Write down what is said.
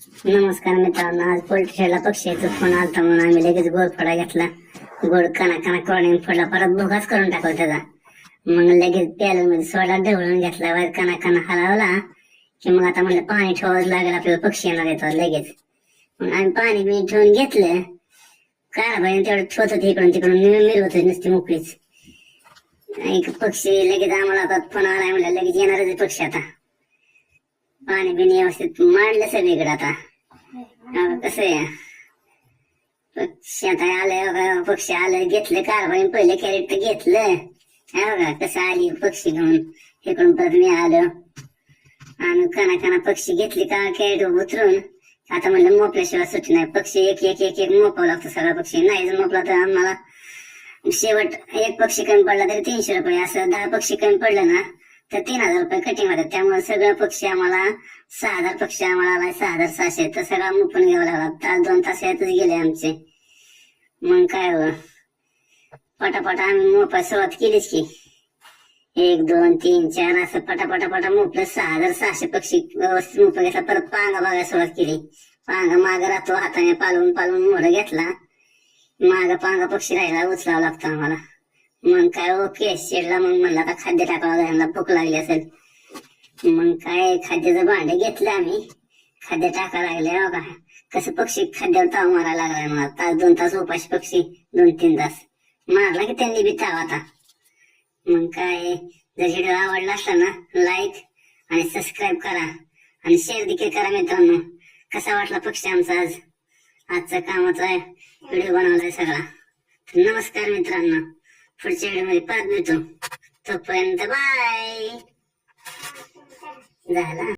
नमस्कार मित्रांनो, आज पोल्ट्रीला पक्ष्याचा फोन आलता म्हणून आम्ही लगेच गोड फोडा घेतला. गोड कणा कणा करून फोडला, परत भोगाच करून टाकला त्याचा. मग लगेच प्यालन मध्ये सोडा ढवळून घेतला, वर कणा कणा हलवला की मग आता म्हणलं पाणी ठेवावं लागेल, आपल्याला पक्षी येणार येतो लगेच. मग आम्ही पाणी बिणी ठेवून घेतलं. कारभारी तेवढं ठेवत होते, इकडून तिकडून मिरवत होते नुसती मोकळीच. एक पक्षी लगेच आम्हाला आता फोन आलाय, म्हणलं लगेच येणारच पक्षी. आता पाणी बिणी व्यवस्थित मांडलं सगळीकडे. आता कसं आहे, पक्षी आता आलं, पक्षी आलं, घेतलं कारभारी, पहिले कॅरेट तर घेतलं. बघा कसं आली पक्षी घेऊन, इकडून परत मी आलो आणि कणा कणा पक्षी घेतली का कॅरेट उतरून. आता म्हणलं मोपल्याशिवाय सुट्टी नाही, पक्षी एक एक एक एक मोपावं लागतं सगळा पक्षी. नाही जर मोपला तर आम्हाला शेवट एक पक्षी कमी पडला तरी 300 रुपये, असं 10 पक्षी कमी पडलं ना तर 3000 रुपये कटिंग होतात. त्यामुळे सगळं पक्षी आम्हाला 6000 पक्षी आम्हाला आलाय 6600, तर सगळा मुपून घ्यावा लागला. तास 2 तास यातच गेले आमचे. मग काय हो, पटापटा आम्ही मोपाय सुरुवात केलीच की 1 2 3 4 असं पटापटा मोपलं. 6600 पक्षी व्यवस्थित मोप घेतला. परत पांगा बघायला सुरुवात केली. पांगा माग राहतो, हाताने पालवून पालवून मोड घेतला. माग पांगा पक्षी राहायला उचलावा लागतो आम्हाला. मग काय ओके शेडला. मग म्हणलं आता खाद्य टाकावं, त्यांना भूक लागली असेल. मग काय खाद्याचं भांडे घेतलं आम्ही, खाद्य टाकायला लागले. बघा कसं पक्षी खाद्यावर ताव मारायला लागलाय. मला तास 2 तास उपाशी पक्षी 2-3 तास मारला की त्यांनी बी ताव. आता मग काय, जर व्हिडिओ आवडला असला ना लाईक आणि सबस्क्राईब करा आणि शेअर देखील करा मित्रांनो. कसा वाटला पक्षी आमचा आजचा कामाचा व्हिडिओ बनवलाय सगळा. नमस्कार मित्रांनो, पुढच्या व्हिडिओ मध्ये परत भेटू. तोपर्यंत बाय. झाला.